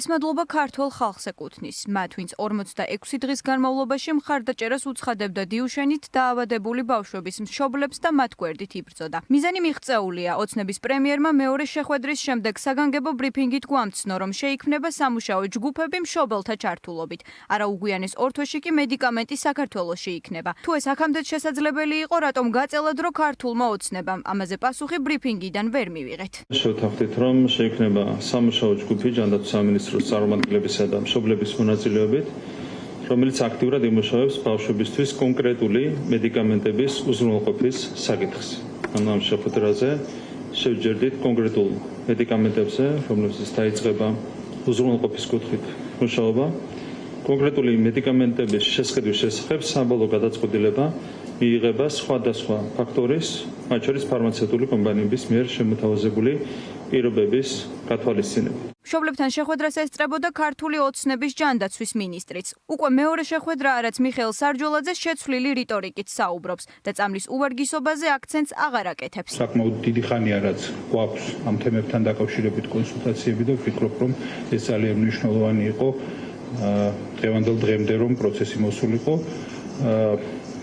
ეს მადლობა ქართველ ხალხს ეკუთვნის. მათ, ვინც 46 დღის განმავლობაში მხარდაჭერას უცხადებდა დიუშენით დაავადებული ბავშვების მშობლებს და მათ გვერდით იბრძოდა. მიზანი მიღწეულია. ოცნების პრემიერმა მეორე შეხვედრის შემდეგ საგანგებო ბრიფინგით გვამცნო, რომ შეიქმნება სამუშაო ჯგუფები მშობელთა ჩართულობით. არაუგვიანეს ორ თვეში კი მედიკამენტი საქართველოში იქნება. თუ ეს აქამდე შესაძლებელი იყო, რატომ გაწელად რო ქართულმა ოცნებამ? ამაზე პასუხი ბრიფინგიდან ვერ მივიღეთ. შევთანხმდით, რომ შეიქმნება სამუშაო ჯგუფი ჯანდაცვის სამინისტროს წარმომადგენლებისა და მშობლების მონაწილეობით, რომელიც აქტიურად იმუშავებს ბავშვებისთვის კონკრეტული მედიკამენტების უზრუნველყოფის საკითხს. ამ შეხვედრაზე შევჯერდით კონკრეტულ მედიკამენტებზე, რომლებზეც დაიწყება უზრუნველყოფის კუთხით მუშაობა. კონკრეტული მედიკამენტების შესყიდვის შესახებ საბოლოო გადაწყვეტილება მიიღება სხვადასხვა ფაქტორის, მათ შორის ფარმაცევტული კომპანიების მიერ შემოთავაზებული პირობების გათვალისწინებით. მშობლებთან შეხვედრას ესწრებოდა ქართული ოცნების ჯანდაცვის მინისტრიც. უკვე მეორე შეხვედრაა, რაც მიხეილ სარჯოლაძე შეცვლილი რიტორიკით საუბრობს და წამლის უვარგისობაზე აქცენტს აღარ აკეთებს. საკმაოდ დიდი ხანია, რაც გვაქვს ამ თემებთან დაკავშირებით კონსულტაციები და ვფიქრობ, რომ ეს ძალიან მნიშვნელოვანი იყო დღევანდელ დღემდე, რომ პროცესი მოსულიყო.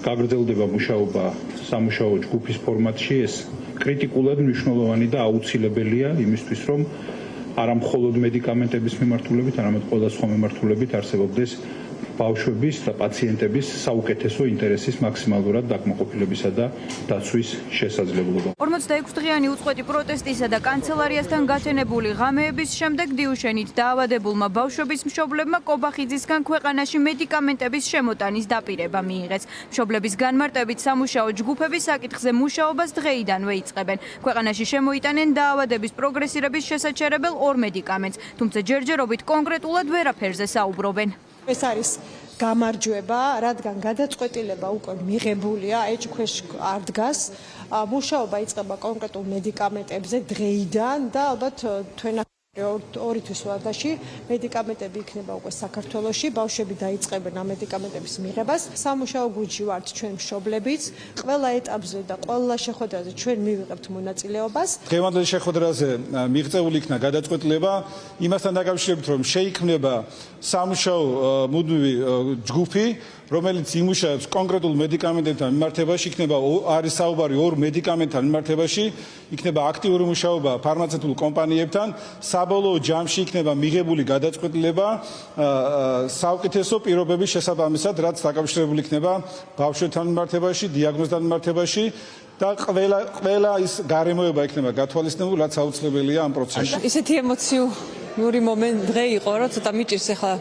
გაგრძელდება მუშაობა სამუშაო ჯგუფის ფორმატში, ეს კრიტიკულად მნიშვნელოვანი და აუცილებელია იმისთვის, რომ არა მხოლოდ მედიკამენტების მიმართულებით, არამედ ყველა სხვა მიმართულებით არსებობდეს ბავშვების და პაციენტების საუკეთესო ინტერესის მაქსიმალურად დაკმაყოფილებისა და დაცვის შესაძლებლობა. 46 დღიანი უწყვეტი პროტესტისა და კანცელარიასთან გათენებული ღამეების შემდეგ დიუშენით დაავადებულმა ბავშვების მშობლებმა კობახიძისგან ქვეყანაში მედიკამენტების შემოტანის დაპირება მიიღეს. მშობლების განმარტებით სამუშაო ჯგუფები საკითხზე მუშაობას დღეიდანვე იწყებენ. ქვეყანაში შემოიტანენ დაავადების პროგრესირების შესაჩერებელ 2 მედიკამენტს, თუმცა ჯერჯერობით კონკრეტულად ვერაფერზე საუბრობენ. ეს არის გამარჯვება, რადგან გადაწყვეტილება უკვე მიღებულია, ეჭქვეშ არ დგას. მუშაობა იწყება კონკრეტულ მედიკამენტებზე დღეიდან და ალბათ თქვენ 2 თვის ვადაში მედიკამენტები იქნება უკვე საქართველოში, ბავშვები დაიწყებენ ამ მედიკამენტების მიღებას. სამუშაო გუნდში ვართ ჩვენ მშობლებიც, ყველა ეტაპზე და ყველა შეხვედრაზე ჩვენ მივიღებთ მონაწილეობას. დღევანდელ შეხვედრაზე მიღწეული იქნა გადაწყვეტილება იმასთან დაკავშირებით, რომ შეიქმნება სამუშაო მუდმივი ჯგუფი, რომელიც იმუშავებს კონკრეტულ მედიკამენტებთან მიმართებაში, იქნება არის საუბარი 2 მედიკამენტთან მიმართებაში, იქნება აქტიური მუშაობა ფარმაცევტულ კომპანიებთან, საბოლოო ჯამში იქნება მიღებული გადაწყვეტილება საუკეთესო პირობების შესაბამისად, რაც დაკავშირებული იქნება ბავშვებთან მიმართებაში, დიაგნოზთან მიმართებაში და ყველა ის გარემოება იქნება გათვალისწინებული, რაც აუცილებელია ამ პროცესში. ისეთი ემოციური დღე იყო, რომ ცოტა მიჭირს ახლა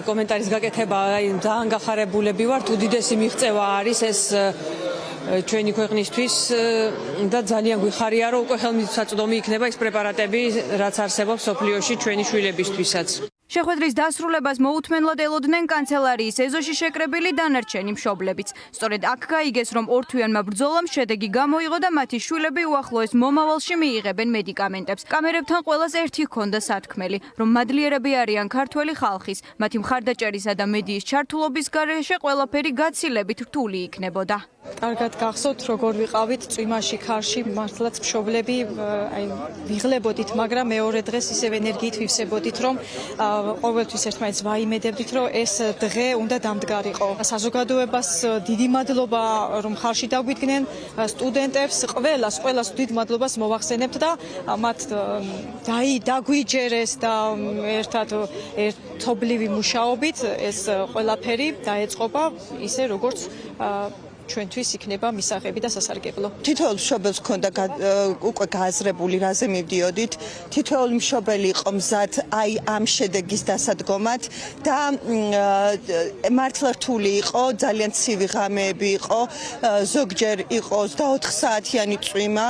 კომენტარის გაკეთება, ძალიან გახარებულები ვართ, უდიდესი მიღწევა არის ეს ჩვენი ქვეყნისთვის და ძალიან გვიხარია, რომ უკვე ხელმისაწვდომი იქნება ის პრეპარატები, რაც არსებობს სოფლიოში ჩვენი შვილებისთვისაც. შეხვედრის დასრულებას მოუთმენლად ელოდნენ კანცელარიის ეზოში შეკრებილი დანარჩენი მშობლებიც. სწორედ აქ გაიგეს, რომ 2 თვიანმა ბრძოლამ შედეგი გამოიღო და მათი შვილები უახლოეს მომავალში მიიღებენ მედიკამენტებს. კამერებთან ყველას ერთი ჰქონდა სათქმელი, რომ მადლიერები არიან ქართველი ხალხის, მათი მხარდაჭერისა და მედიის ჩართულობის გარეშე ყველაფერი გაცილებით რთული იქნებოდა. კარგად გახსოვთ, როგორ ვიყავით წვიმაში, ქარში, მართლაც მშობლები ვიღლებოდით, მაგრამ მეორე დღეს ისევ ენერგიით ვივსებოდით, რომ ყოველთვის ერთმანეთს ვაიმედებდით, რომ ეს დღე უნდა დამდგარიყო. საზოგადოებას დიდი მადლობა, რომ ხარში დაგვიდგნენ, სტუდენტებს, ყველას დიდ მადლობას მოვახსენებთ და მათ დაგვიჯერეს და ერთობლივი მუშაობით ეს ყველაფერი დაეწყობა ისე როგორც ჩვენთვის იქნება მისაღები და სასარგებლო. თითოეულ მშობელს ჰქონდა უკვე გააზრებული, რაზე მივდიოდით. თითოეული მშობელი იყო მზად აი ამ შედეგის დასადგომად და მართლა რთული იყო, ძალიან ცივი ღამეები იყო, ზოგჯერ იყო 24 საათიანი წვიმა,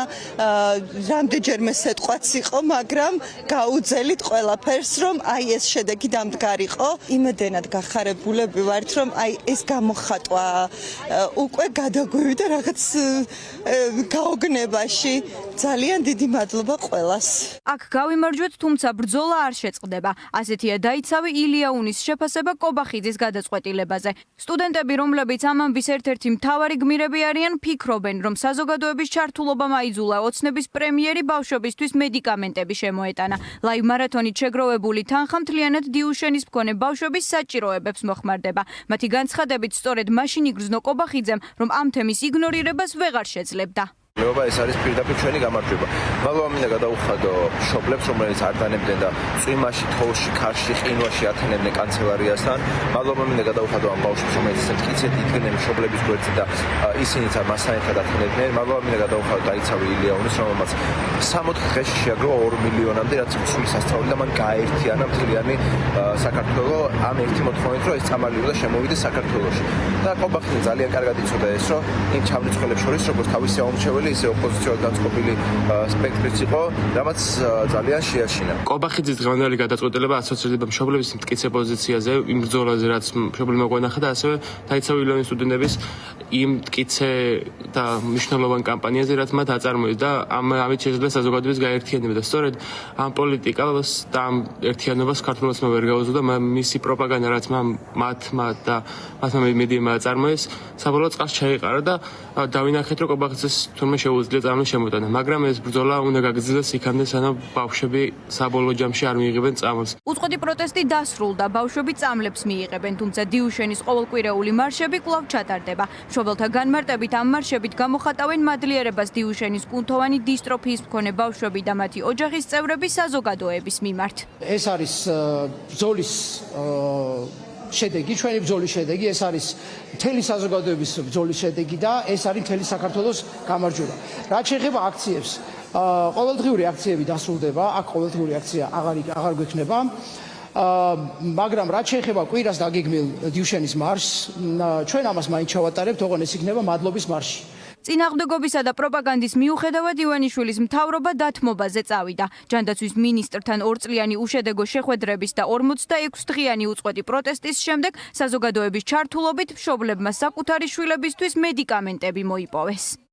რამდენჯერმე სეტყვაც იყო, მაგრამ გაუძელით ყველაფერს, რომ აი ეს შედეგი დამდგარიყო. იმედენად გახარებულები ვართ, რომ აი ეს გამოხატვა უკვე გადაგვივიდა რაღაც გაოგნებაში. ძალიან დიდი მადლობა ყველას. აქ გავიმარჯვეთ, თუმცა ბრძოლა არ შეწყდება. ასეთია დაიცავი ილიაუნის შეფასება კობახიძის გადაწყვეტილებაზე. სტუდენტები, რომლებიც ამ ამბის ერთ-ერთი მთავარი გმირები არიან, ფიქრობენ, რომ საზოგადოების ჩართულობამ აიძულა ოცნების პრემიერი ბავშვებისთვის მედიკამენტები შემოეტანა. ლაივ მარათონით შეგროვებული თანხა მთლიანად დიუშენის მქონე ბავშვების საჭიროებებს მოხმარდება. მათი განცხადებით, სწორედ მაშინ იგრძნო კობახიძემ, რომ ამ თემის იგნორირებას ვეღარ შეძლებდა. ეს არის პირდაპირ ჩვენი გამარჯვება. მადლობა მინდა გადაუხადო მშობლებს, რომლებიც არ დანებდნენ და წვიმაში, თოვლში, ქარში, ყინვაში ათენებდნენ კანცელარიასთან. მადლობა მინდა გადაუხადო ამ ბავშვებს, რომლებიც მტკიცედ იდგნენ მშობლების გვერდზე და ისინიც მასთან ერთად ათენებდნენ. მადლობა მინდა გადაუხადო დაიცავი ილიაუნის, რომელმაც 60 დღეში შეაგროვა 2 მილიონამდე რაც სული სასწაული და მან გააერთიანა მთლიანი საქართველო ამ ერთი მოთხოვნით, რომ ეს წამალივდა და შემოვიდეს საქართველოში. და კობახიძე ძალიან კარგად იცოდა ეს, რომ იმ ჩამრიცხველებს შორის როგორც თავისი აუმრჩეველი ისე ოპოზიციურად განწყობილი სპექტრიც იყო, რამაც ძალიან შეაშინა. კობახიძის დღევანდელი გადაწყვეტილება ასოცირდება მშობლების მტკიცე პოზიციაზე, იმ ბრძოლაზე, რაც მშობლებმა გვანახა და ასევე დაიცავი ილიაუნის სტუდენტების იმ მტკიცე და მნიშვნელოვან კამპანიაზე, რაც მათ აწარმოეს და ამით შეძლეს საზოგადოების გაერთიანება და სწორედ ამ პოლიტიკას და ამ ერთიანობას ქართულმა ვერ გაუძლო და მისი პროპაგანდა, რაც მათმა და მათმა მედიებმა აწარმოეს, საბოლოო წყალს ჩაიყარა და დავინახეთ, რომ კობახიძეს თურმე შეუძლია წამლის შემოტანა, მაგრამ ეს ბრძოლა უნდა გაგრძელდეს იქამდე, სანამ ბავშვები საბოლოო ჯამში არ მიიღებენ წამლს. უწყვეტი პროტესტი დასრულდა, ბავშვები წამლებს მიიღებენ, თუმცა დიუშენის ყოველკვირეული მარშები კვლავ ჩატარდება. მშობელთა განმარტებით ამ მარშებით გამოხატავენ მადლიერებას დიუშენის კუნთოვანი დისტროფიის მქონე ბავშვები და მათი ოჯახის წევრები საზოგადოების მიმართ. ეს არის ბრძოლის შედეგი, ჩვენი ბრძოლის შედეგი, ეს არის მთელი საზოგადოების ბრძოლის შედეგი და ეს არის მთელი საქართველოს გამარჯვება. რაც შეეხება აქციებს, ყოველდღიური აქციები დასრულდება, აქ ყოველდღიური აქცია აღარ გვექნება. მაგრამ რაც შეეხება კვირას დაგეგმილ დიუშენის მარშს, ჩვენ ამას მაინც ჩავატარებთ, ოღონდ ეს იქნება მადლობის მარში. წინააღმდეგობისა და პროპაგანდის მიუხედავად ივანიშვილის მთავრობა დათმობაზე წავიდა. ჯანდაცვის მინისტრთან 2 წლიანი უშედეგო შეხვედრების და 46 დღიანი უწყვეტი პროტესტის შემდეგ საზოგადოების ჩართულობით მშობლებმა საკუთარი შვილებისთვის მედიკამენტები მოიპოვეს.